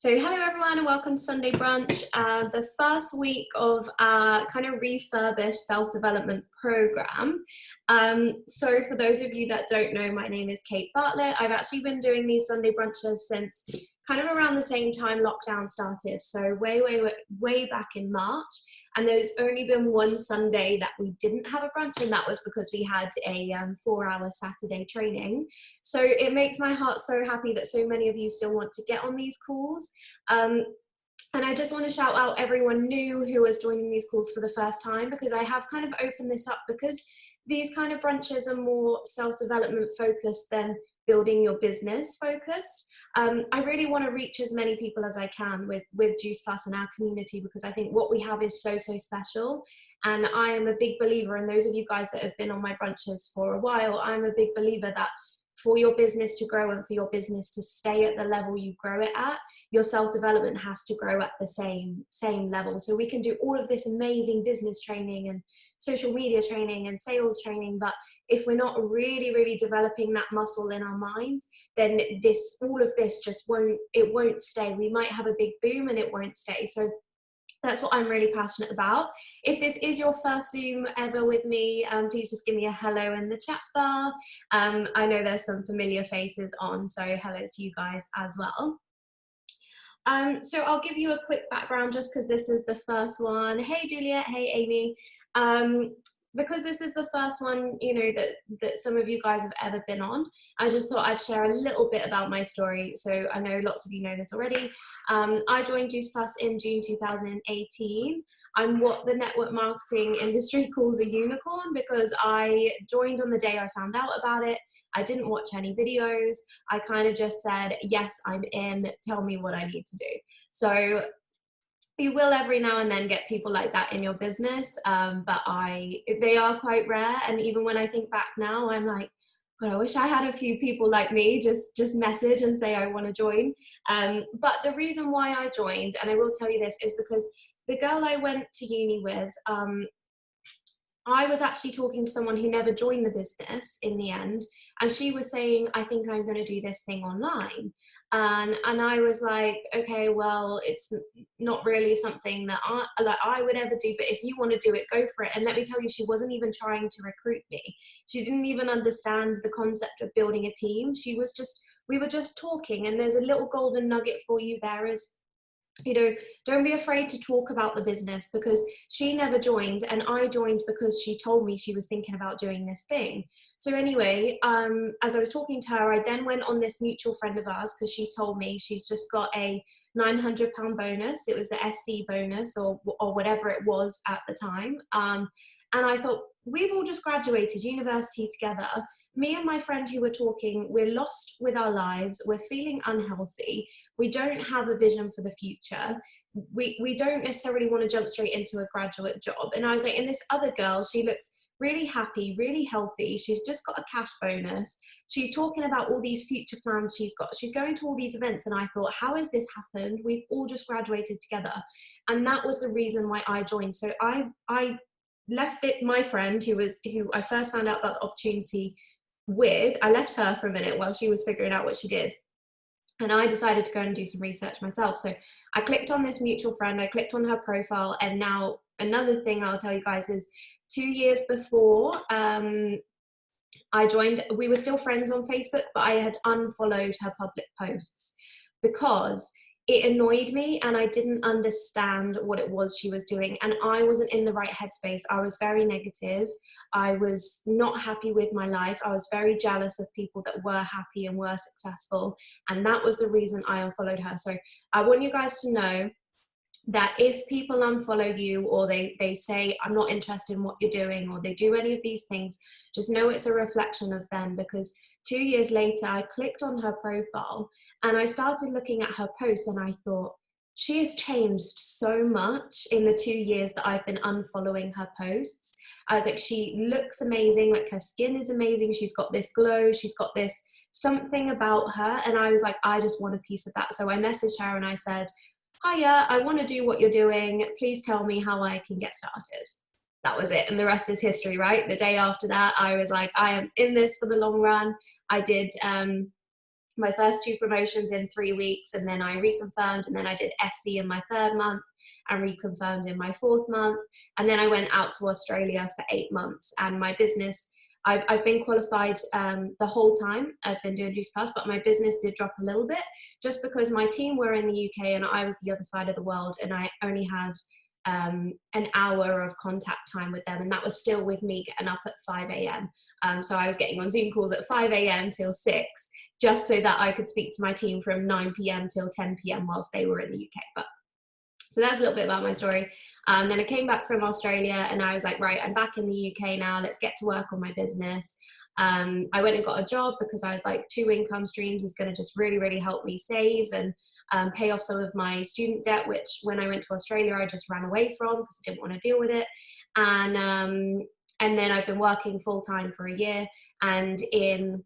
So hello everyone and welcome to Sunday Brunch, the first week of our kind of refurbished self-development program. So for those of you that don't know, my name is Kate Bartlett. I've actually been doing these Sunday brunches since kind of around the same time lockdown started. So way back in March. And there's only been one Sunday that we didn't have a brunch, and that was because we had a 4-hour Saturday training. So it makes my heart so happy that so many of you still want to get on these calls. And I just want to shout out everyone new who is joining these calls for the first time, because I have kind of opened this up because these kind of brunches are more self-development focused than building your business focused. I really want to reach as many people as I can with Juice Plus in our community, because I think what we have is so special. And I am a big believer, and those of you guys that have been on my brunches for a while, I'm a big believer that for your business to grow and for your business to stay at the level you grow it at, your self-development has to grow at the same level. So we can do all of this amazing business training and social media training and sales training, but if we're not really developing that muscle in our minds, then all of this just won't stay. We might have a big boom and it won't stay. So that's what I'm really passionate about. If this is your first Zoom ever with me, please just give me a hello in the chat bar. I know there's some familiar faces on, so hello to you guys as well. So I'll give you a quick background just because this is the first one. Hey Juliet, hey Amy. Because this is the first one, you know, that some of you guys have ever been on, I just thought I'd share a little bit about my story. So I know lots of you know this already. I joined Juice Plus in June 2018. I'm what the network marketing industry calls a unicorn, because I joined on the day I found out about it. I didn't watch any videos. I kind of just said, yes, I'm in, tell me what I need to do. So you will every now and then get people like that in your business, but they are quite rare. And even when I think back now, I'm like, God, I wish I had a few people like me just message and say I want to join. But the reason why I joined, and I will tell you this, is because the girl I went to uni with, I was actually talking to someone who never joined the business in the end, and she was saying, I think I'm going to do this thing online. And I was like, okay, well, it's not really something that I would ever do, but if you want to do it, go for it. And let me tell you, she wasn't even trying to recruit me. She didn't even understand the concept of building a team. We were just talking, and there's a little golden nugget for you there is, you know, don't be afraid to talk about the business, because she never joined and I joined because she told me she was thinking about doing this thing. So anyway, as I was talking to her, I then went on this mutual friend of ours, because she told me she's just got a £900 bonus. It was the SC bonus or whatever it was at the time. And I thought, we've all just graduated university together. Me and my friend who were talking, we're lost with our lives, we're feeling unhealthy, we don't have a vision for the future, we don't necessarily want to jump straight into a graduate job. And I was like, and this other girl, she looks really happy, really healthy, she's just got a cash bonus, she's talking about all these future plans she's got, she's going to all these events. And I thought, how has this happened? We've all just graduated together. And that was the reason why I joined. So I left it, my friend who I first found out about the opportunity with, I left her for a minute while she was figuring out what she did, and I decided to go and do some research myself. So I clicked on this mutual friend, I clicked on her profile, and now another thing I'll tell you guys is 2 years before I joined, we were still friends on Facebook, but I had unfollowed her public posts because it annoyed me and I didn't understand what it was she was doing, and I wasn't in the right headspace. I was very negative. I was not happy with my life. I was very jealous of people that were happy and were successful, and that was the reason I unfollowed her. So I want you guys to know that if people unfollow you, or they say, I'm not interested in what you're doing, or they do any of these things, just know it's a reflection of them. Because 2 years later, I clicked on her profile and I started looking at her posts, and I thought, she has changed so much in the 2 years that I've been unfollowing her posts. I was like, she looks amazing, like her skin is amazing, she's got this glow, she's got this something about her. And I was like, I just want a piece of that. So I messaged her and I said, hiya, I want to do what you're doing, please tell me how I can get started. That was it, and the rest is history, right? The day after that, I was like, I am in this for the long run. I did my first 2 promotions in 3 weeks, and then I reconfirmed, and then I did SC in my 3rd month and reconfirmed in my 4th month. And then I went out to Australia for 8 months, and my business, I've been qualified the whole time I've been doing Juice Plus, but my business did drop a little bit just because my team were in the UK and I was the other side of the world, and I only had an hour of contact time with them, and that was still with me getting up at 5 a.m. So I was getting on Zoom calls at 5 a.m. till 6, just so that I could speak to my team from 9 p.m. till 10 p.m. whilst they were in the UK. But so that's a little bit about my story. Then I came back from Australia and I was like, right, I'm back in the UK now. Let's get to work on my business. I went and got a job because I was like, 2 income streams is going to just really, really help me save and pay off some of my student debt, which when I went to Australia, I just ran away from because I didn't want to deal with it. And then I've been working full time for a year. And in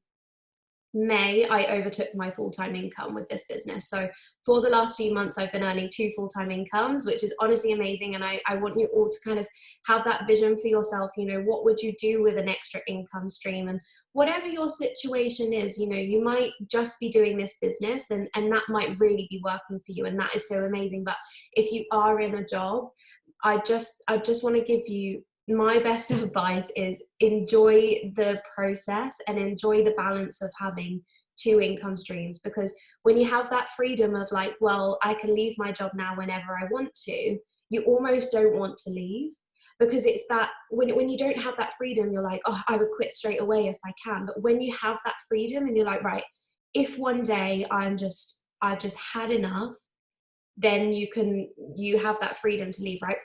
May, I overtook my full-time income with this business. So for the last few months, I've been earning 2 full-time incomes, which is honestly amazing. And I want you all to kind of have that vision for yourself. You know, what would you do with an extra income stream? And whatever your situation is, you know, you might just be doing this business and that might really be working for you. And that is so amazing. But if you are in a job, I just want to give you my best advice is enjoy the process and enjoy the balance of having 2 income streams, because when you have that freedom of like, well, I can leave my job now whenever I want to, you almost don't want to leave, because it's that when you don't have that freedom, you're like, oh, I would quit straight away if I can. But when you have that freedom and you're like, right, if one day I've just had enough, then you have that freedom to leave, right?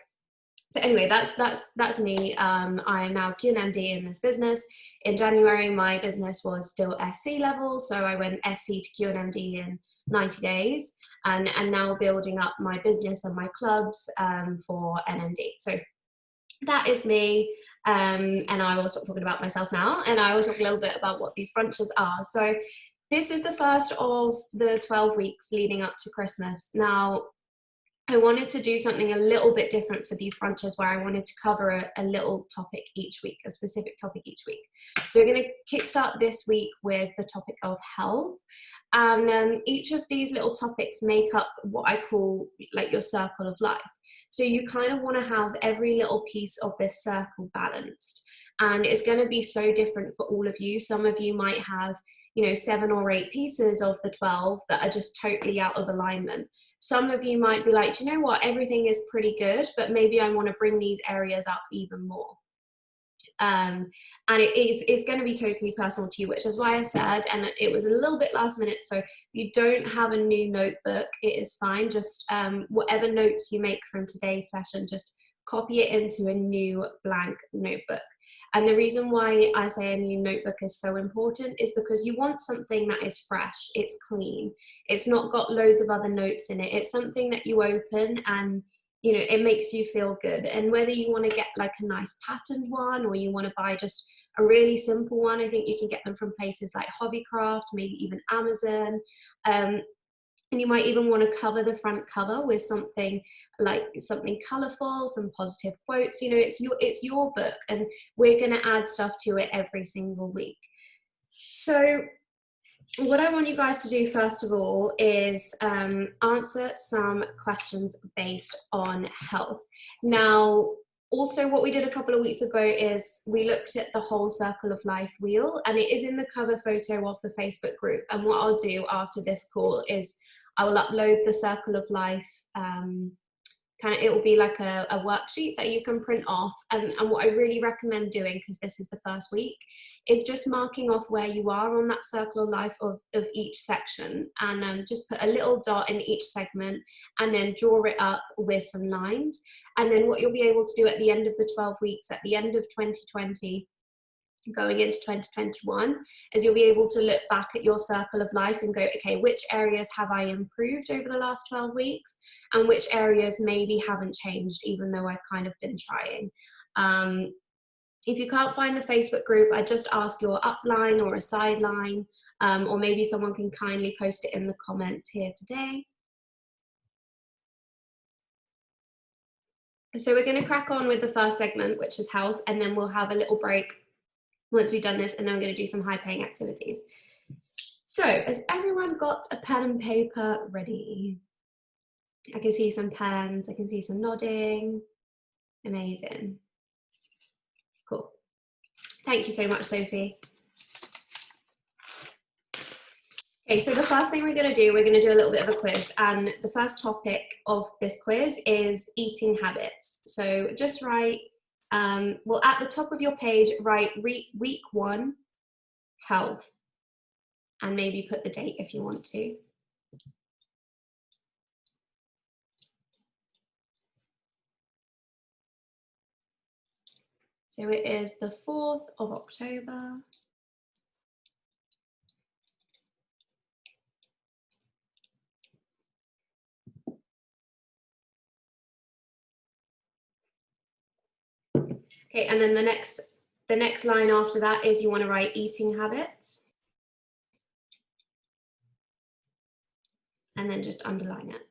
So anyway, that's me. I am now QNMD in this business. In January, my business was still SC level, so I went SC to QNMD in 90 days, and now building up my business and my clubs for NMD. So that is me, and I will stop talking about myself now, and I will talk a little bit about what these brunches are. So this is the first of the 12 weeks leading up to Christmas. Now, I wanted to do something a little bit different for these brunches, where I wanted to cover a little topic each week, a specific topic each week. So we're going to kickstart this week with the topic of health. And each of these little topics make up what I call like your circle of life. So you kind of want to have every little piece of this circle balanced. And it's going to be so different for all of you. Some of you might have, you know, 7 or 8 pieces of the 12 that are just totally out of alignment. Some of you might be like, do you know what, everything is pretty good, but maybe I want to bring these areas up even more. And it's going to be totally personal to you, which is why I said, and it was a little bit last minute, so if you don't have a new notebook, it is fine. Just whatever notes you make from today's session, just copy it into a new blank notebook. And the reason why I say a new notebook is so important is because you want something that is fresh, it's clean, it's not got loads of other notes in it. It's something that you open and, you know, it makes you feel good. And whether you want to get like a nice patterned one or you want to buy just a really simple one, I think you can get them from places like Hobbycraft, maybe even Amazon. And you might even want to cover the front cover with something like something colorful, some positive quotes. You know, it's your book, and we're going to add stuff to it every single week. So what I want you guys to do first of all is answer some questions based on health. Now, also what we did a couple of weeks ago is we looked at the whole circle of life wheel, and it is in the cover photo of the Facebook group. And what I'll do after this call is I will upload the circle of life, it will be like a worksheet that you can print off. And what I really recommend doing, because this is the first week, is just marking off where you are on that circle of life of each section, and just put a little dot in each segment and then draw it up with some lines. And then what you'll be able to do at the end of the 12 weeks, at the end of 2020, going into 2021, is you'll be able to look back at your circle of life and go, okay, which areas have I improved over the last 12 weeks and which areas maybe haven't changed, even though I've kind of been trying. If you can't find the Facebook group, I just ask your upline or a sideline, or maybe someone can kindly post it in the comments here today. So we're going to crack on with the first segment, which is health, and then we'll have a little break once we've done this, and then we're going to do some high paying activities. So, has everyone got a pen and paper ready? I can see some pens, I can see some nodding. Amazing. Cool. Thank you so much, Sophie. Okay, so the first thing we're going to do a little bit of a quiz, and the first topic of this quiz is eating habits. So just write, well, at the top of your page, write week 1, health, and maybe put the date if you want to. So it is the 4th of October. Okay, and then the next line after that is you want to write eating habits, and then just underline it.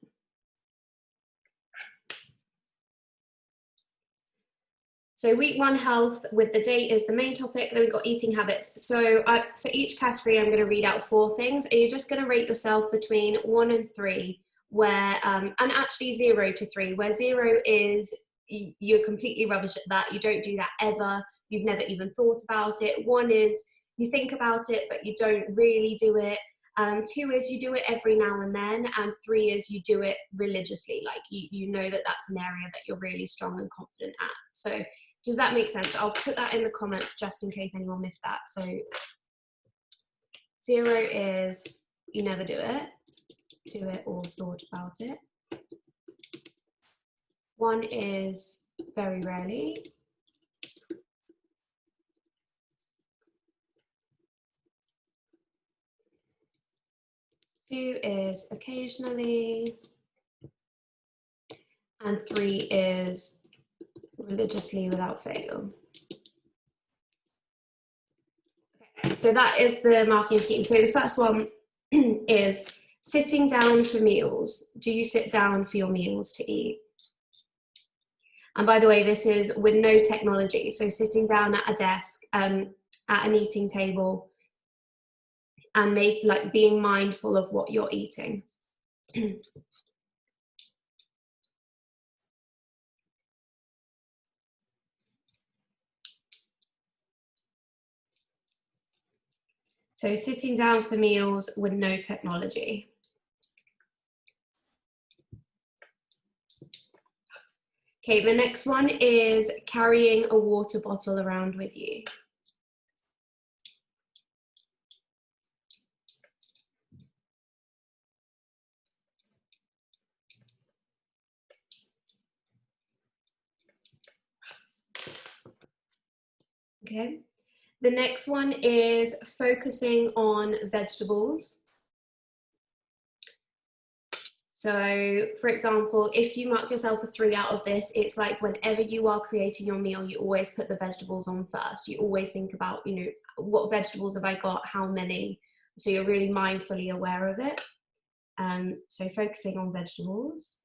So week 1 health with the date is the main topic. Then we've got eating habits. So for each category, I'm going to read out 4 things. And you're just going to rate yourself between 1 and 3, where and actually 0 to 3, where 0 is you're completely rubbish at that. You don't do that ever. You've never even thought about it. 1 is you think about it, but you don't really do it. 2 is you do it every now and then, and 3 is you do it religiously, like you know that that's an area that you're really strong and confident at. So does that make sense? I'll put that in the comments just in case anyone missed that. So 0 is you never do it or thought about it. 1 is very rarely. 2 is occasionally, and 3 is religiously without fail. Okay, so that is the marking scheme. So the first one is sitting down for meals. Do you sit down for your meals to eat? And by the way, this is with no technology. So sitting down at a desk, at an eating table, and being mindful of what you're eating. So sitting down for meals with no technology. Okay, the next one is carrying a water bottle around with you. Okay, the next one is focusing on vegetables. So for example, if you mark yourself a 3 out of this, it's like whenever you are creating your meal, you always put the vegetables on first. You always think about, you know, what vegetables have I got, how many? So you're really mindfully aware of it. So focusing on vegetables.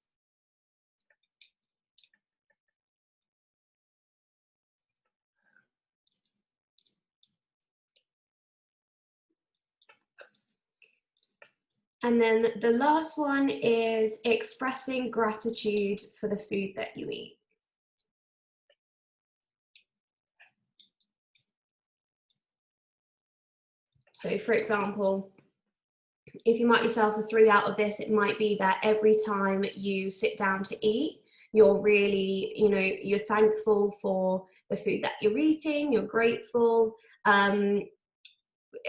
And then the last one is expressing gratitude for the food that you eat. So for example, if you mark yourself a 3 out of this, it might be that every time you sit down to eat, you're really, you know, you're thankful for the food that you're eating, you're grateful.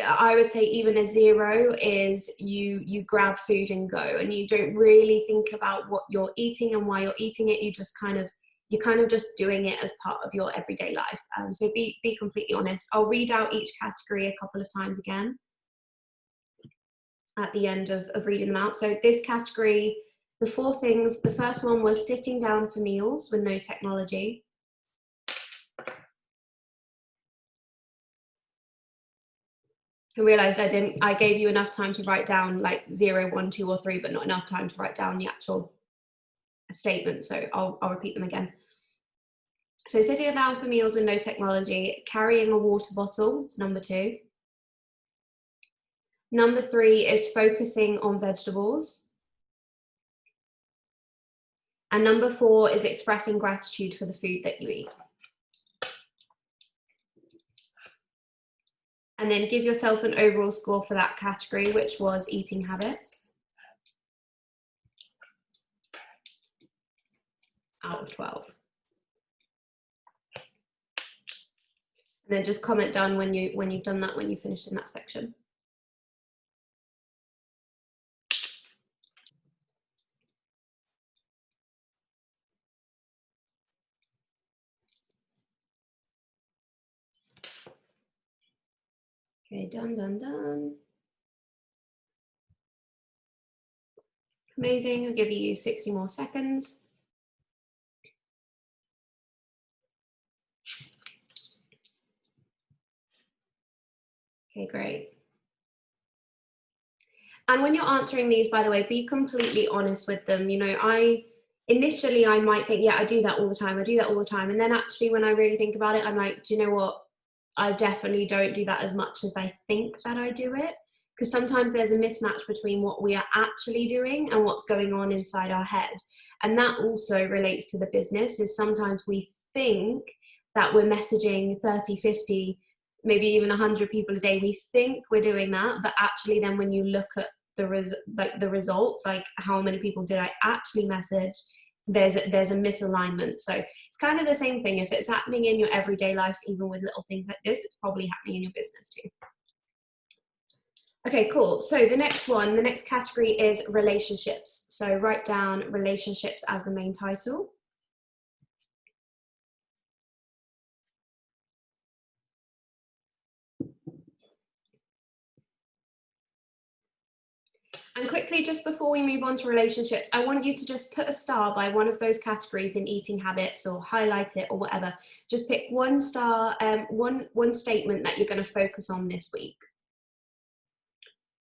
I would say even a 0 is you grab food and go, and you don't really think about what you're eating and why you're eating it. You're kind of just doing it as part of your everyday life. So be completely honest. I'll read out each category a couple of times again at the end of reading them out. So this category, the 4 things, the first one was sitting down for meals with no technology. I realised I gave you enough time to write down like 0, 1, 2, or 3, but not enough time to write down the actual statement. So I'll repeat them again. So sitting down for meals with no technology, carrying a water bottle is number 2. Number 3 is focusing on vegetables. And number 4 is expressing gratitude for the food that you eat. And then give yourself an overall score for that category, which was eating habits, out of 12. And then just comment down when you've done that, when you finished in that section. Okay, done. Amazing, I'll give you 60 more seconds. Okay, great. And when you're answering these, by the way, be completely honest with them. You know, initially I might think, yeah, I do that all the time. And then actually when I really think about it, I'm like, do you know what? I definitely don't do that as much as I think that I do it. Because sometimes there's a mismatch between what we are actually doing and what's going on inside our head. And that also relates to the business, is sometimes we think that we're messaging 30, 50, maybe even 100 people a day. We think we're doing that, but actually then when you look at the results, like how many people did I actually message, there's a misalignment. So it's kind of the same thing. If it's happening in your everyday life, even with little things like this, it's probably happening in your business too. Okay, cool. So the next category is relationships. So write down relationships as the main title. And quickly, just before we move on to relationships, I want you to just put a star by one of those categories in eating habits, or highlight it or whatever. Just pick one star, one statement that you're going to focus on this week,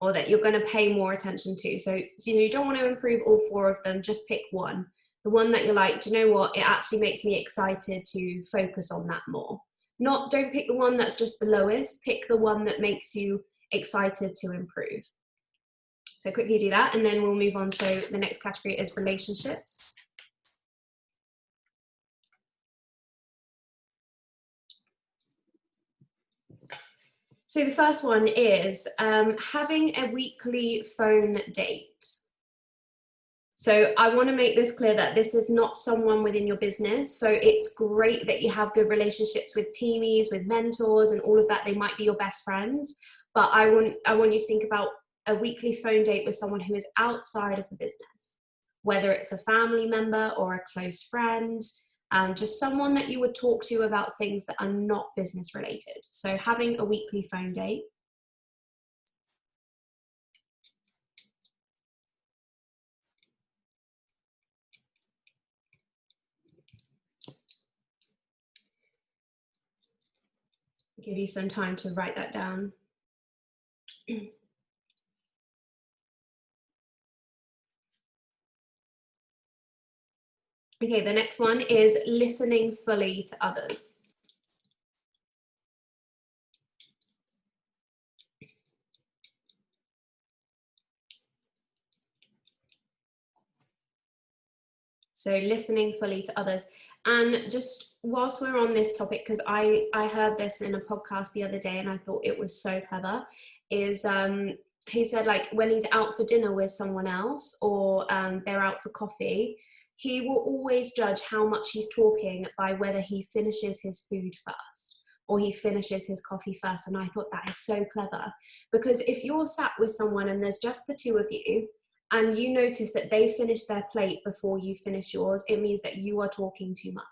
or that you're going to pay more attention to. So you don't want to improve all 4 of them, just pick one. The one that you're like, do you know what, it actually makes me excited to focus on that more. Don't pick the one that's just the lowest, pick the one that makes you excited to improve. So quickly do that, and then we'll move on. So the next category is relationships. So the first one is having a weekly phone date. So I want to make this clear that this is not someone within your business. So it's great that you have good relationships with teamies, with mentors and all of that. They might be your best friends, but I want you to think about a weekly phone date with someone who is outside of the business, whether it's a family member or a close friend, just someone that you would talk to about things that are not business related. So having a weekly phone date. I'll give you some time to write that down. Okay, the next one is listening fully to others. So listening fully to others. And just whilst we're on this topic, because I heard this in a podcast the other day and I thought it was so clever, is he said, like, when he's out for dinner with someone else, or they're out for coffee, he will always judge how much he's talking by whether he finishes his food first or he finishes his coffee first. And I thought that is so clever, because if you're sat with someone and there's just the two of you, and you notice that they finish their plate before you finish yours, it means that you are talking too much.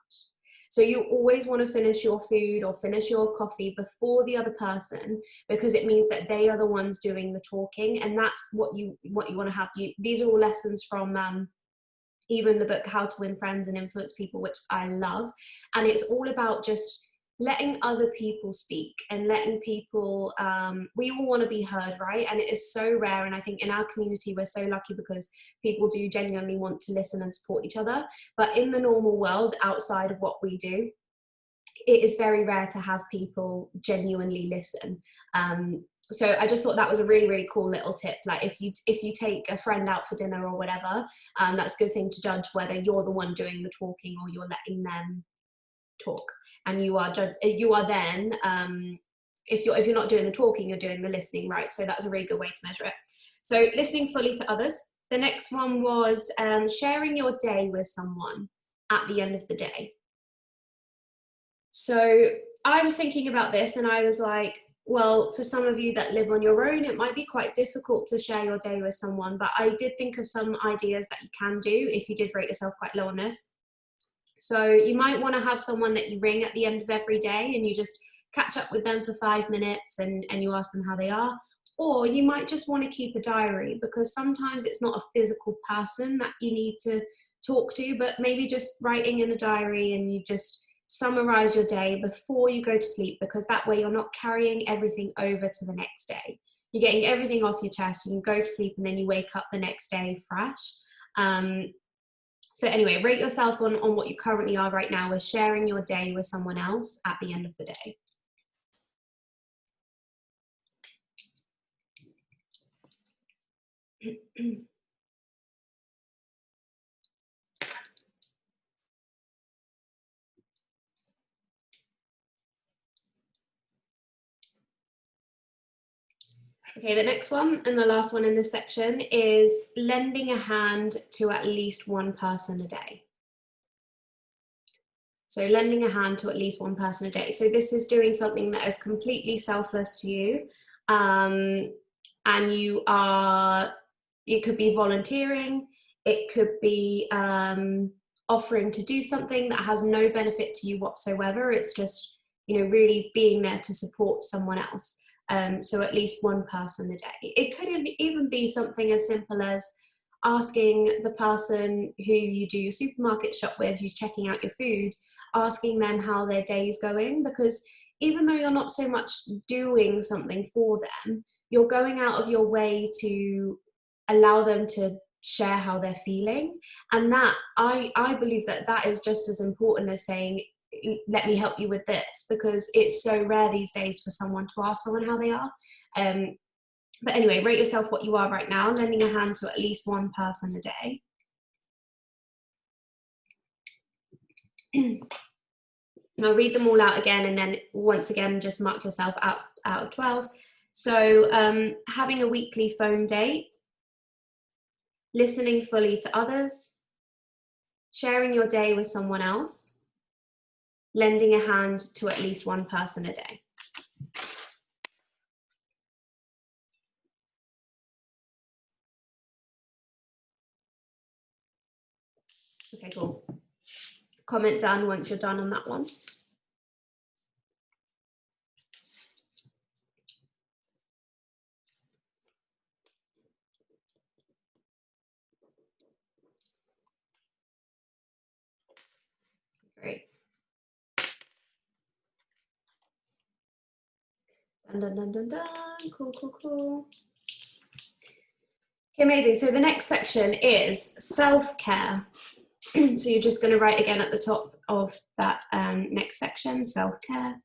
So you always want to finish your food or finish your coffee before the other person, because it means that they are the ones doing the talking, and that's what you want to have. These are all lessons from even the book How to Win Friends and Influence People, which I love. And it's all about just letting other people speak and letting people, we all want to be heard, right? And it is so rare. And I think in our community, we're so lucky because people do genuinely want to listen and support each other. But in the normal world, outside of what we do, it is very rare to have people genuinely listen. So I just thought that was a really, really cool little tip. Like if you take a friend out for dinner or whatever, that's a good thing to judge whether you're the one doing the talking or you're letting them talk, and you are then if you're not doing the talking, you're doing the listening, right? So that's a really good way to measure it. So listening fully to others. The next one was sharing your day with someone at the end of the day. So I was thinking about this and I was like, well, for some of you that live on your own, it might be quite difficult to share your day with someone, but I did think of some ideas that you can do if you did rate yourself quite low on this. So you might want to have someone that you ring at the end of every day and you just catch up with them for 5 minutes and you ask them how they are. Or you might just want to keep a diary, because sometimes it's not a physical person that you need to talk to, but maybe just writing in a diary and you just summarize your day before you go to sleep, because that way you're not carrying everything over to the next day. You're getting everything off your chest, you can go to sleep and then you wake up the next day fresh. So anyway, rate yourself on what you currently are right now with sharing your day with someone else at the end of the day. Okay, the next one and the last one in this section is lending a hand to at least one person a day. So lending a hand to at least one person a day. So this is doing something that is completely selfless to you. And it could be volunteering, it could be offering to do something that has no benefit to you whatsoever. It's just, really being there to support someone else. So at least one person a day. It could even be something as simple as asking the person who you do your supermarket shop with, who's checking out your food, asking them how their day is going, because even though you're not so much doing something for them, you're going out of your way to allow them to share how they're feeling. And that, I believe that is just as important as saying, let me help you with this, because it's so rare these days for someone to ask someone how they are. But anyway, rate yourself what you are right now, lending a hand to at least one person a day. And I'll read them all out again, and then once again, just mark yourself out of 12. So having a weekly phone date, listening fully to others, sharing your day with someone else, lending a hand to at least one person a day. Okay, cool. Comment done once you're done on that one. Great. Dun, dun, dun, dun, dun. Cool, cool, cool. Okay, amazing. So the next section is self-care. So you're just going to write again at the top of that next section, self-care.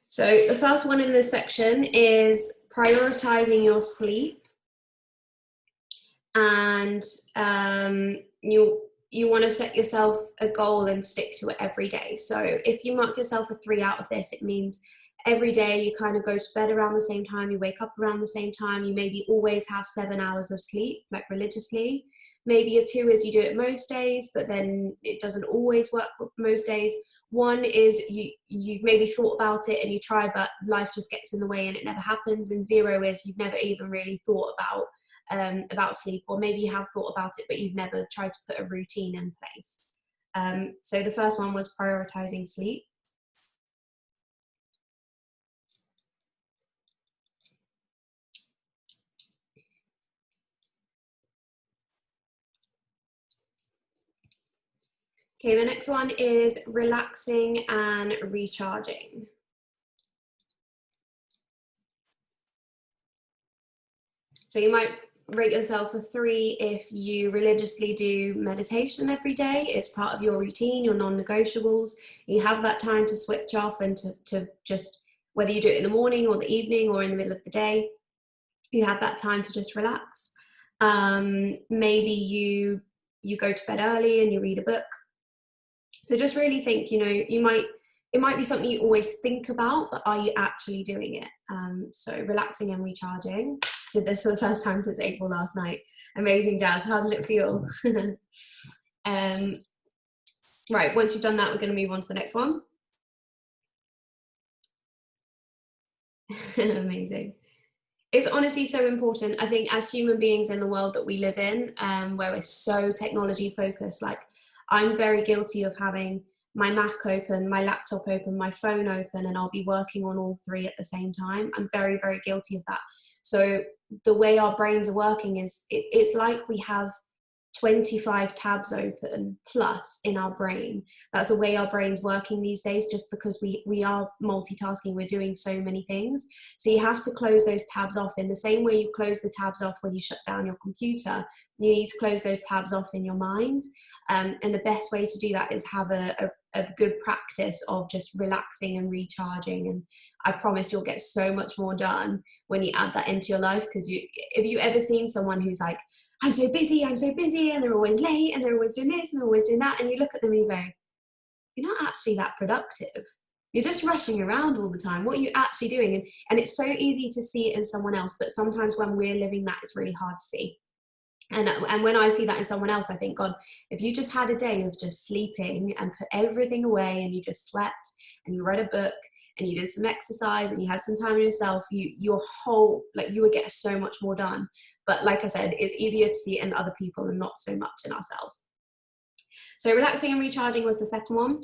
So the first one in this section is prioritizing your sleep. And you want to set yourself a goal and stick to it every day. So if you mark yourself a 3 out of this, it means every day you kind of go to bed around the same time, you wake up around the same time, you maybe always have 7 hours of sleep, like religiously. Maybe a 2 is you do it most days, but then it doesn't always work most days. 1 is you've maybe thought about it and you try, but life just gets in the way and it never happens. And 0 is you've never even really thought about sleep, or maybe you have thought about it but you've never tried to put a routine in place. So the first one was prioritizing sleep. Okay, the next one is relaxing and recharging. So you might Rate yourself a 3 if you religiously do meditation every day. It's part of your routine, your non-negotiables. You have that time to switch off and to just, whether you do it in the morning or the evening or in the middle of the day, you have that time to just relax. Maybe you go to bed early and you read a book. So just really think, it might be something you always think about, but are you actually doing it? So relaxing and recharging. Did this for the first time since April last night. Amazing, Jazz. How did it feel? Right, once you've done that, we're going to move on to the next one. Amazing. It's honestly so important. I think as human beings in the world that we live in, where we're so technology focused, like I'm very guilty of having my Mac open, my laptop open, my phone open, and I'll be working on all three at the same time. I'm very, very guilty of that. So the way our brains are working is, it's like we have 25 tabs open plus in our brain. That's the way our brain's working these days, just because we are multitasking, we're doing so many things. So you have to close those tabs off in the same way you close the tabs off when you shut down your computer. You need to close those tabs off in your mind. And the best way to do that is have a good practice of just relaxing and recharging. And I promise you'll get so much more done when you add that into your life. Because if you ever seen someone who's like, I'm so busy, and they're always late, and they're always doing this, and they're always doing that, and you look at them and you go, you're not actually that productive. You're just rushing around all the time. What are you actually doing? And it's so easy to see it in someone else, but sometimes when we're living that, it's really hard to see. And when I see that in someone else, I think, God, if you just had a day of just sleeping and put everything away, and you just slept and you read a book and you did some exercise and you had some time to yourself, you would get so much more done. But like I said, it's easier to see it in other people and not so much in ourselves. So relaxing and recharging was the second one.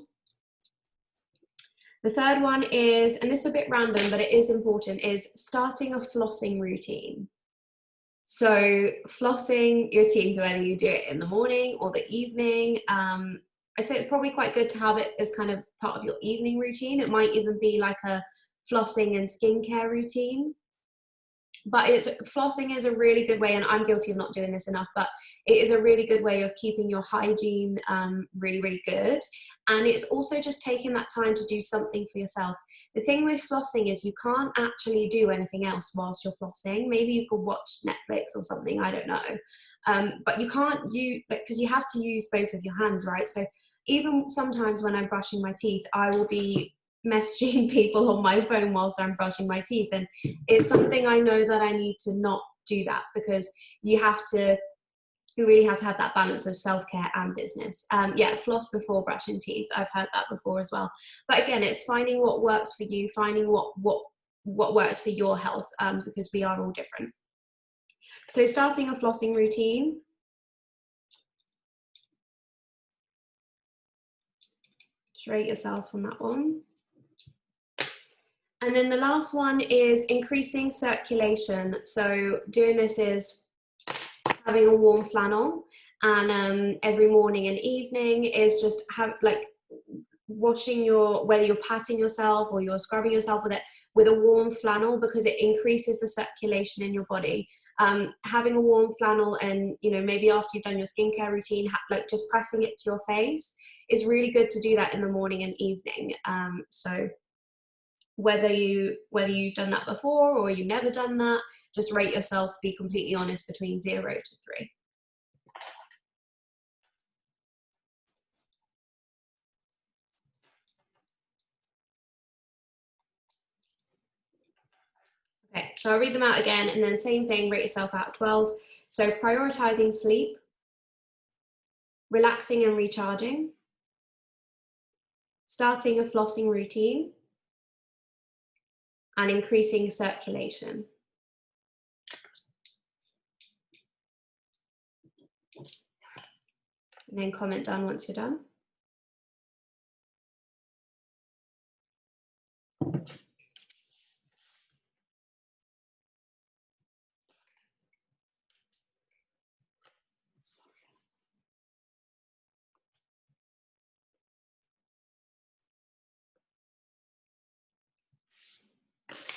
The third one is, and this is a bit random, but it is important, is starting a flossing routine. So flossing your teeth, whether you do it in the morning or the evening, I'd say it's probably quite good to have it as kind of part of your evening routine. It might even be like a flossing and skincare routine. But flossing is a really good way, and I'm guilty of not doing this enough, but it is a really good way of keeping your hygiene really, really good. And it's also just taking that time to do something for yourself. The thing with flossing is you can't actually do anything else whilst you're flossing. Maybe you could watch Netflix or something, I don't know. But you can't because you have to use both of your hands, right? So even sometimes when I'm brushing my teeth, I will be messaging people on my phone whilst I'm brushing my teeth, and it's something I know that I need to not do that, because you really have to have that balance of self-care and business. Yeah, floss before brushing teeth, I've heard that before as well. But again, it's finding what works for you, finding what works for your health, because we are all different. So starting a flossing routine. Just rate yourself on that one. And then the last one is increasing circulation. So doing this is having a warm flannel, and every morning and evening is just washing whether you're patting yourself or you're scrubbing yourself with a warm flannel, because it increases the circulation in your body. Having a warm flannel, and maybe after you've done your skincare routine, just pressing it to your face is really good to do that in the morning and evening. So whether you've done that before or you've never done that, just rate yourself, be completely honest, between 0 to 3. Okay, so I'll read them out again, and then same thing, rate yourself out of 12. So prioritizing sleep, relaxing and recharging, starting a flossing routine, and increasing circulation. And then comment done once you're done.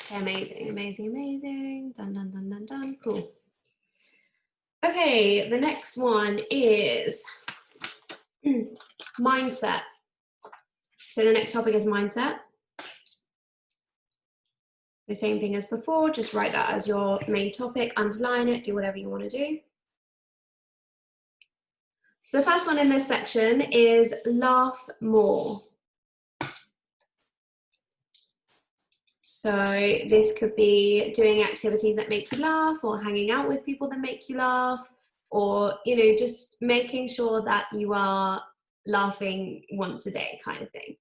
Okay, amazing, amazing, amazing. Done, done, done, done, done. Cool. Okay, the next one is mindset. So the next topic is mindset. The same thing as before, just write that as your main topic, underline it, do whatever you want to do. So the first one in this section is laugh more. So this could be doing activities that make you laugh, or hanging out with people that make you laugh, or, you know, just making sure that you are laughing once a day kind of thing.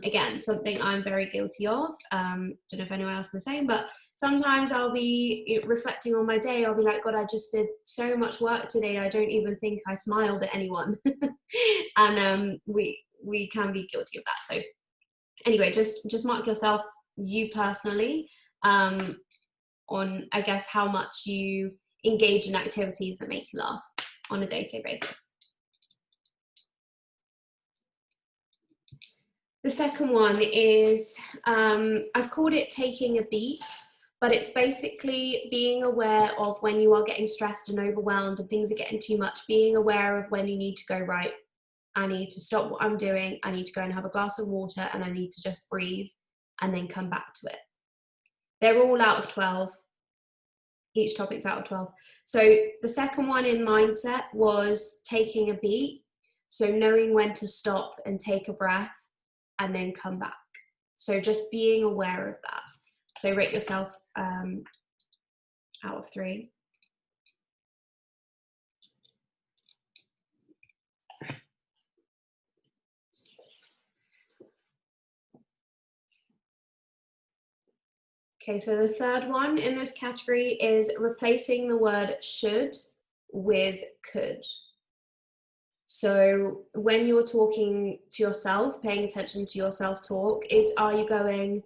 Again, something I'm very guilty of. Don't know if anyone else is the same, but sometimes I'll be reflecting on my day. I'll be like, God, I just did so much work today. I don't even think I smiled at anyone. And we can be guilty of that. So anyway, just mark yourself, you personally, on, I guess, how much you engage in activities that make you laugh on a day-to-day basis. The second one is, I've called it taking a beat, but it's basically being aware of when you are getting stressed and overwhelmed and things are getting too much, being aware of when you need to go, right, I need to stop what I'm doing, I need to go and have a glass of water, and I need to just breathe and then come back to it. They're all out of 12. Each topic's out of 12. So the second one in mindset was taking a beat. So knowing when to stop and take a breath and then come back. So just being aware of that. So rate yourself out of 3. Okay, so the third one in this category is replacing the word should with could. So when you're talking to yourself, paying attention to your self-talk, are you going,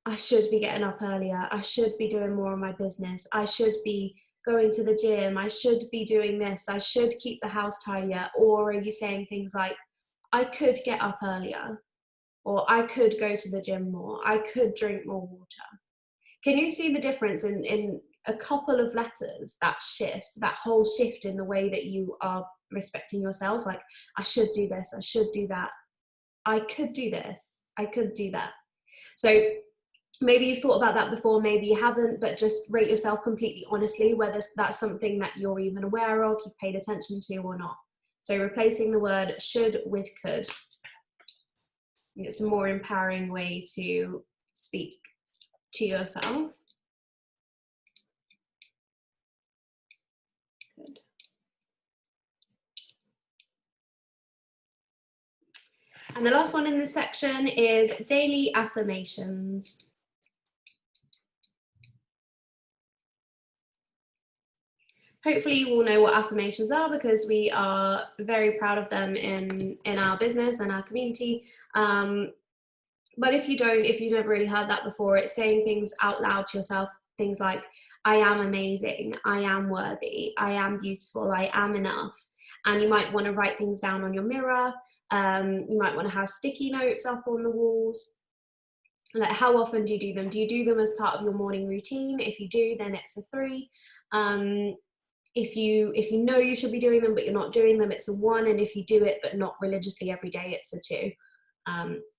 I should be getting up earlier, I should be doing more of my business, I should be going to the gym, I should be doing this, I should keep the house tidier? Or are you saying things like, I could get up earlier, or I could go to the gym more, I could drink more water? Can you see the difference in a couple of letters, that shift, that whole shift in the way that you are respecting yourself? Like, I should do this, I should do that, I could do this, I could do that. So maybe you've thought about that before, maybe you haven't, but just rate yourself completely honestly whether that's something that you're even aware of, you've paid attention to, or not. So replacing the word should with could. It's a more empowering way to speak to yourself. Good. And the last one in this section is daily affirmations. Hopefully you all know what affirmations are, because we are very proud of them in our business and our community. But if you don't, if you've never really heard that before, it's saying things out loud to yourself, things like, I am amazing, I am worthy, I am beautiful, I am enough. And you might want to write things down on your mirror. You might want to have sticky notes up on the walls. Like, how often do you do them? Do you do them as part of your morning routine? If you do, then it's a 3. If you know you should be doing them but you're not doing them, it's a 1. And if you do it but not religiously every day, it's a 2.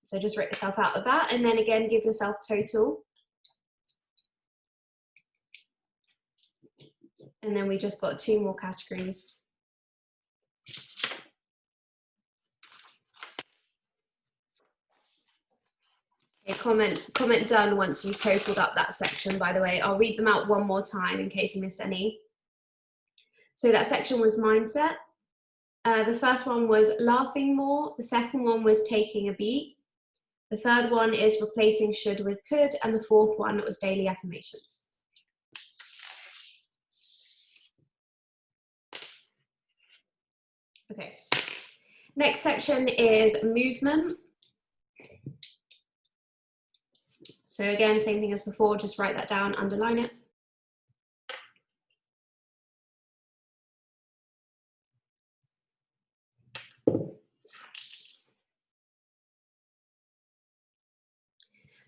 So just rate yourself out of that, and then again give yourself total. And then we just got 2 more categories. Okay, comment done once you've totaled up that section, by the way. I'll read them out one more time in case you missed any. So that section was mindset. The first one was laughing more. The second one was taking a beat. The third one is replacing should with could. And the fourth one was daily affirmations. Okay. Next section is movement. So again, same thing as before, just write that down, underline it.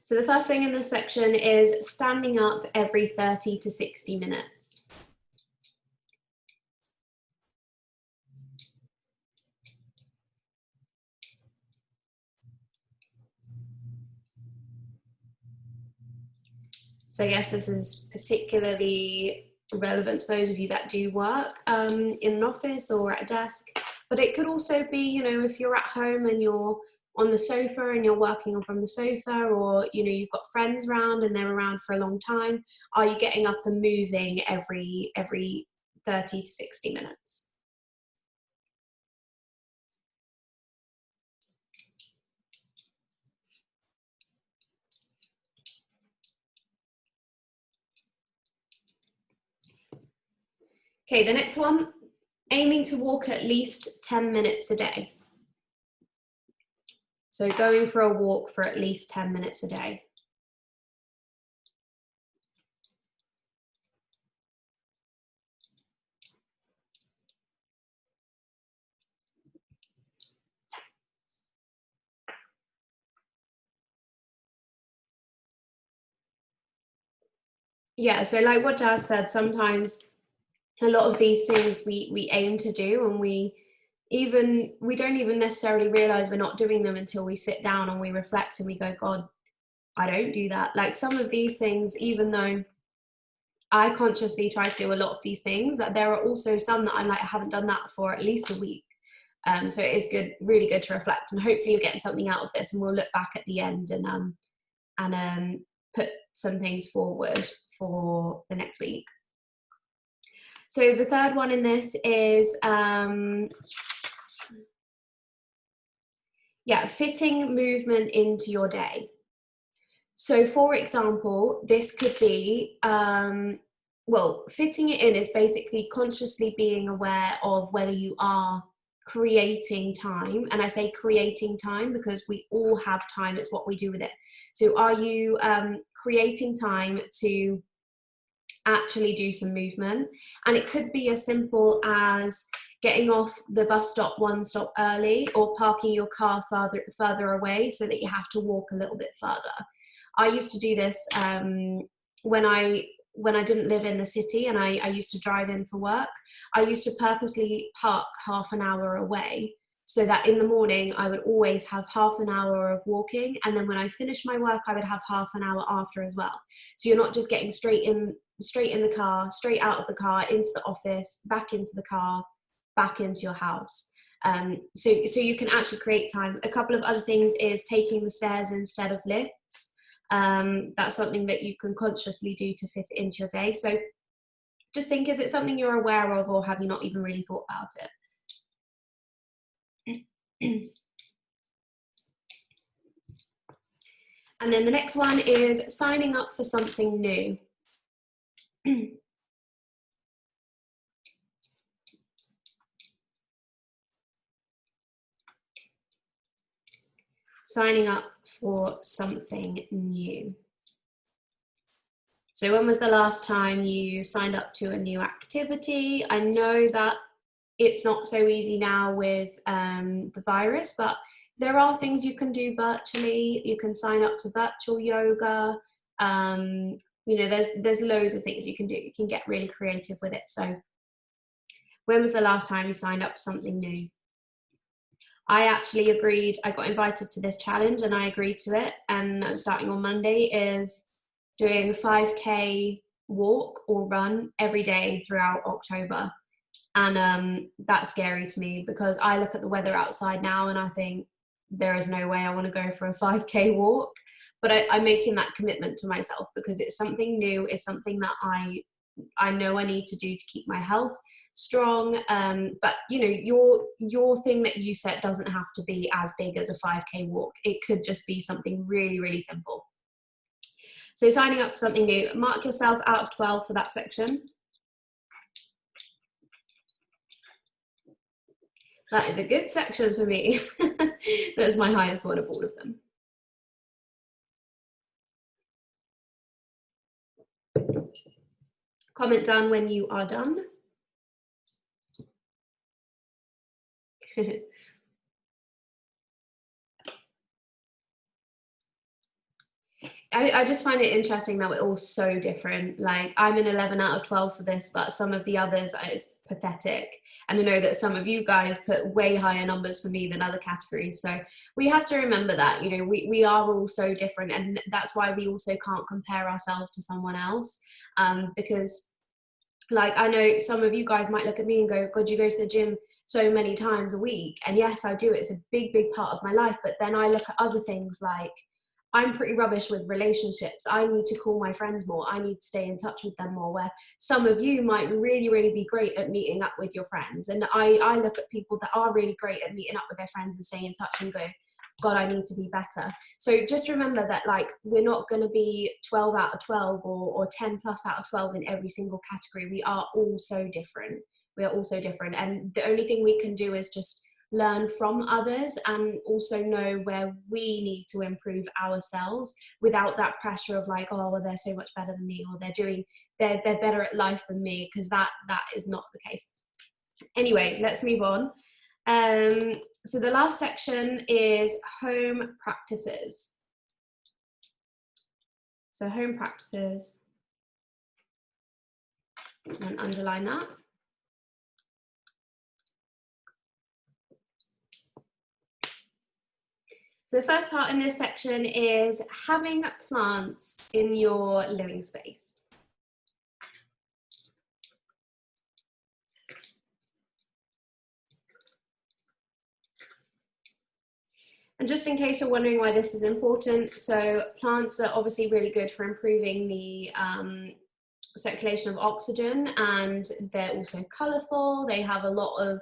So the first thing in this section is standing up every 30 to 60 minutes. So I guess this is particularly relevant to those of you that do work in an office or at a desk, but it could also be, you know, if you're at home and you're on the sofa and you're working from the sofa, or, you know, you've got friends around and they're around for a long time, are you getting up and moving every 30 to 60 minutes? Okay, the next one, aiming to walk at least 10 minutes a day. So going for a walk for at least 10 minutes a day. Yeah, so like what Jazz said, sometimes a lot of these things we aim to do, and we don't even necessarily realize we're not doing them until we sit down and we reflect and we go, God, I don't do that. Like some of these things, even though I consciously try to do a lot of these things, that there are also some that I'm like, I haven't done that for at least a week. So it is good, really good to reflect, and hopefully you're getting something out of this, and we'll look back at the end and put some things forward for the next week. So the third one in this is fitting movement into your day. So for example, this could be, fitting it in is basically consciously being aware of whether you are creating time. And I say creating time because we all have time, it's what we do with it. So are you creating time to actually do some movement? And it could be as simple as getting off the bus stop one stop early, or parking your car further away so that you have to walk a little bit further. I used to do this when I didn't live in the city and I used to drive in for work. I used to purposely park half an hour away so that in the morning I would always have half an hour of walking, and then when I finished my work I would have half an hour after as well. So you're not just getting straight in the car, straight out of the car, into the office, back into the car, back into your house. So you can actually create time. A couple of other things is taking the stairs instead of lifts. That's something that you can consciously do to fit it into your day. So just think, is it something you're aware of, or have you not even really thought about it? And then the next one is signing up for something new. Signing up for something new. So when was the last time you signed up to a new activity? I know that it's not so easy now with the virus, but there are things you can do virtually. You can sign up to virtual yoga. You know, there's loads of things you can do. You can get really creative with it. So when was the last time you signed up for something new? I actually agreed. I got invited to this challenge and I agreed to it. And I'm starting on Monday, is doing 5K walk or run every day throughout October. And that's scary to me because I look at the weather outside now and I think there is no way I want to go for a 5K walk. But I'm making that commitment to myself because it's something new. It's something that I know I need to do to keep my health strong. But you know, your thing that you set doesn't have to be as big as a 5K walk. It could just be something really, really simple. So signing up for something new, mark yourself out of 12 for that section. That is a good section for me. That's my highest one of all of them. Comment down when you are done. I just find it interesting that we're all so different. Like, I'm an 11 out of 12 for this, but some of the others, it's pathetic. And I know that some of you guys put way higher numbers for me than other categories. So we have to remember that, you know, we are all so different. And that's why we also can't compare ourselves to someone else. Because like, I know some of you guys might look at me and go, God, you go to the gym so many times a week. And yes, I do. It's a big, big part of my life. But then I look at other things like, I'm pretty rubbish with relationships. I need to call my friends more. I need to stay in touch with them more. Where some of you might really, really be great at meeting up with your friends. And I look at people that are really great at meeting up with their friends and staying in touch and go, God, I need to be better. So just remember that, like, we're not going to be 12 out of 12 or 10 plus out of 12 in every single category. We are all so different. We are all so different. And the only thing we can do is just learn from others and also know where we need to improve ourselves without that pressure of like, oh, well, they're so much better than me, or they're better at life than me, because that is not the case. Anyway, let's move on. So the last section is home practices. So home practices, and underline that. So the first part in this section is having plants in your living space. And just in case you're wondering why this is important, so plants are obviously really good for improving the circulation of oxygen, and they're also colourful. They have a lot of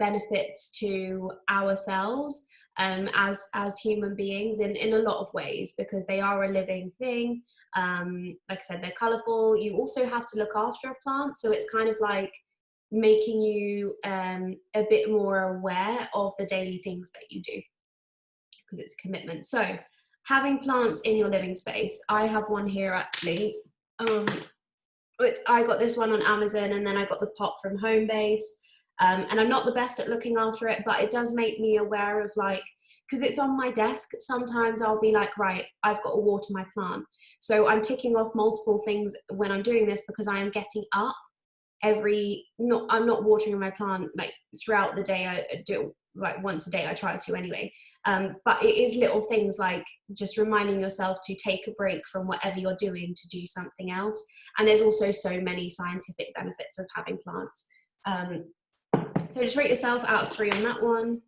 benefits to ourselves as human beings in a lot of ways, because they are a living thing. Like I said, they're colourful. You also have to look after a plant, so it's kind of like making you a bit more aware of the daily things that you do, because it's a commitment. So having plants in your living space, I have one here actually. Which I got this one on Amazon, and then I got the pot from Homebase. And I'm not the best at looking after it, but it does make me aware of, like, because it's on my desk, sometimes I'll be like, right, I've got to water my plant. So I'm ticking off multiple things when I'm doing this, because I am getting up I'm not watering my plant like throughout the day. I do like once a day, I try to anyway. But it is little things like just reminding yourself to take a break from whatever you're doing to do something else. And there's also so many scientific benefits of having plants. So just rate yourself out of 3 on that one.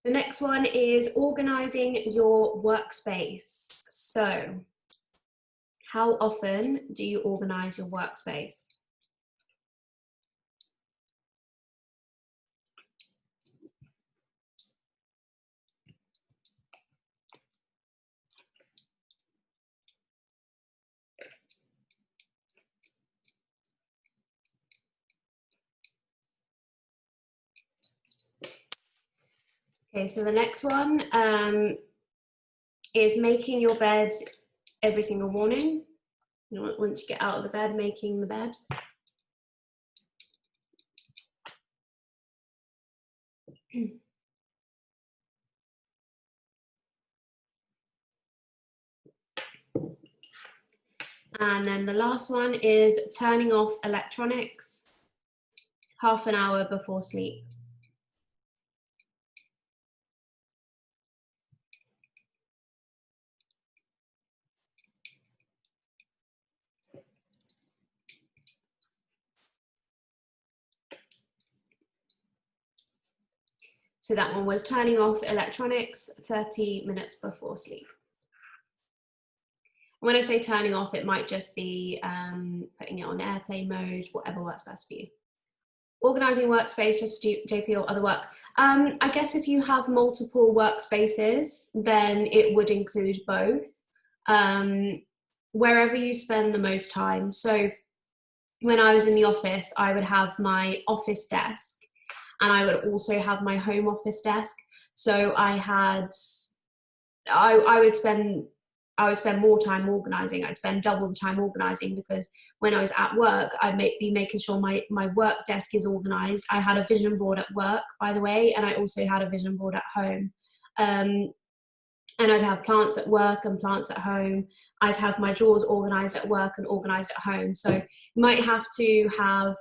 The next one is organizing your workspace. So how often do you organize your workspace? Okay, so the next one is making your bed every single morning. You know, once you get out of the bed, making the bed. And then the last one is turning off electronics half an hour before sleep. So that one was turning off electronics 30 minutes before sleep. When I say turning off, it might just be putting it on airplane mode, whatever works best for you. Organising workspace just for JP or other work. I guess if you have multiple workspaces, then it would include both. Wherever you spend the most time. So when I was in the office, I would have my office desk, and I would also have my home office desk. So I would spend more time organizing. I'd spend double the time organizing, because when I was at work, I'd be making sure my work desk is organized. I had a vision board at work, by the way, and I also had a vision board at home. And I'd have plants at work and plants at home. I'd have my drawers organized at work and organized at home. So you might have to have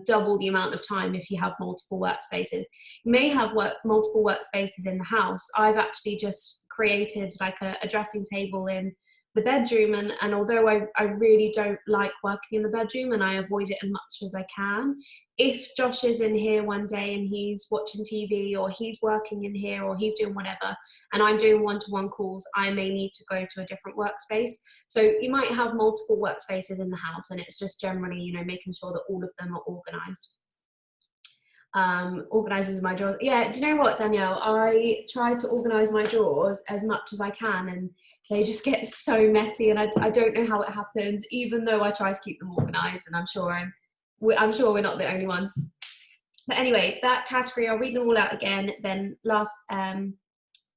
double the amount of time if you have multiple workspaces. You may have multiple workspaces in the house. I've actually just created like a dressing table in the bedroom, and although I really don't like working in the bedroom and I avoid it as much as I can, if Josh is in here one day and he's watching TV or he's working in here or he's doing whatever and I'm doing one-to-one calls, I may need to go to a different workspace. So you might have multiple workspaces in the house, and it's just generally, you know, making sure that all of them are organized. Organizes my drawers. Yeah, do you know what, Danielle? I try to organize my drawers as much as I can, and they just get so messy, and I don't know how it happens, even though I try to keep them organized, and I'm sure we're not the only ones. But anyway, that category, I'll read them all out again. Then last,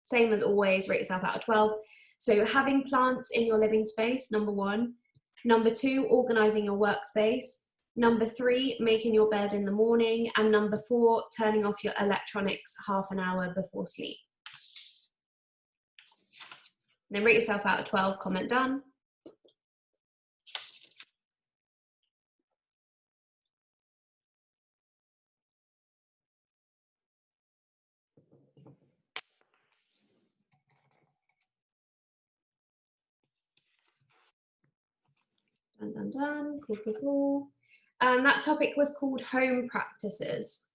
same as always, rate yourself out of 12. So having plants in your living space, number 1. Number 2, organizing your workspace. Number 3, making your bed in the morning. And number 4, turning off your electronics half an hour before sleep. Then rate yourself out of 12, comment done. Done, done, done. Cool, cool, cool. That topic was called home practices.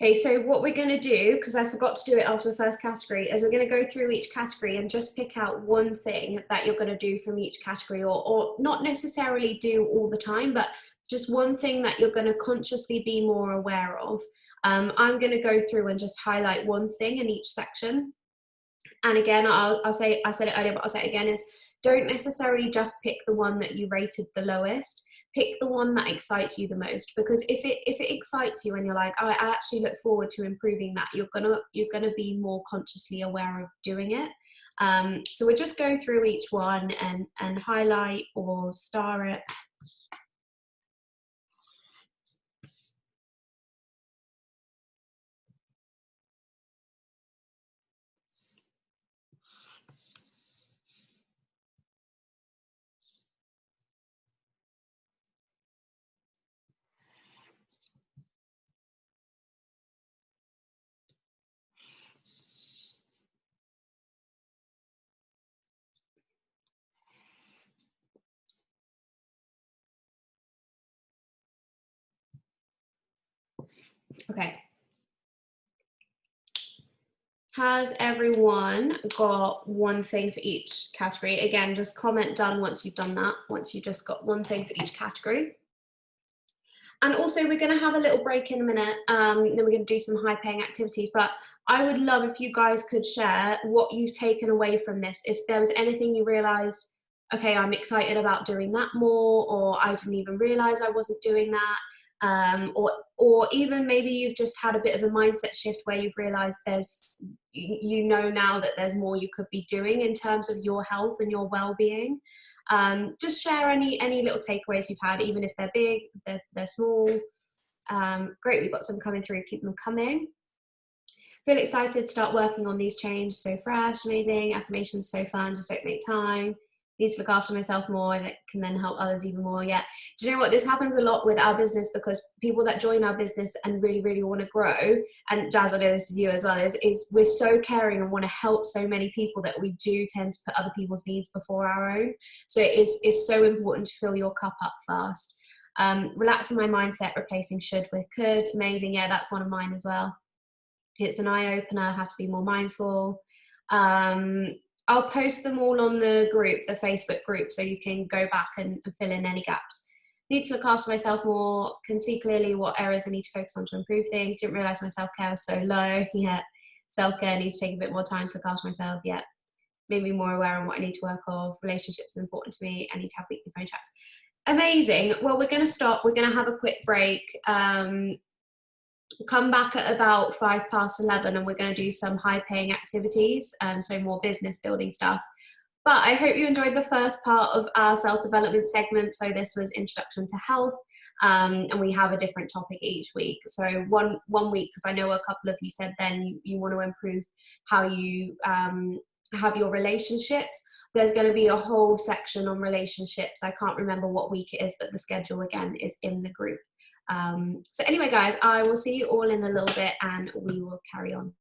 Okay, so what we're going to do, because I forgot to do it after the first category, is we're going to go through each category and just pick out one thing that you're going to do from each category, or not necessarily do all the time, but just one thing that you're going to consciously be more aware of. I'm going to go through and just highlight one thing in each section. And again, I'll say, I said it earlier, but I'll say it again, is don't necessarily just pick the one that you rated the lowest. Pick the one that excites you the most, because if it excites you and you're like, oh, I actually look forward to improving that, you're gonna be more consciously aware of doing it. So we'll just go through each one and highlight or star it. Okay. Has everyone got one thing for each category? Again, just comment done once you've done that, once you just got one thing for each category. And also we're going to have a little break in a minute, then we're going to do some high paying activities, but I would love if you guys could share what you've taken away from this. If there was anything you realized, okay, I'm excited about doing that more, or I didn't even realize I wasn't doing that, or even maybe you've just had a bit of a mindset shift where you've realized there's, you know now that there's more you could be doing in terms of your health and your well-being. Just share any little takeaways you've had, even if they're big, they're small. Great, we've got some coming through, keep them coming. Feel excited to start working on these changes, so fresh, amazing, affirmations, so fun, just don't make time. Need to look after myself more, and it can then help others even more. Yeah, do you know what, this happens a lot with our business, because people that join our business and really, really want to grow, and Jazz, I know this is you as well, is we're so caring and want to help so many people that we do tend to put other people's needs before our own. So it's so important to fill your cup up first. Relaxing my mindset, replacing should with could, amazing. Yeah, that's one of mine as well. It's an eye-opener, have to be more mindful. I'll post them all on the group, the Facebook group, so you can go back and fill in any gaps. Need to look after myself more, can see clearly what areas I need to focus on to improve things. Didn't realize my self-care was so low. Yeah, self-care needs to take a bit more time to look after myself. Yeah, made me more aware on what I need to work on. Relationships are important to me. I need to have weekly phone chats. Amazing. Well, we're going to stop. We're going to have a quick break. Come back at about 11:05 and we're going to do some high paying activities, so more business building stuff. But I hope you enjoyed the first part of our self-development segment. So this was introduction to health, and we have a different topic each week. So one week, because I know a couple of you said then you want to improve how you have your relationships, there's going to be a whole section on relationships. I can't remember what week it is, but the schedule again is in the group. So anyway, guys, I will see you all in a little bit and we will carry on.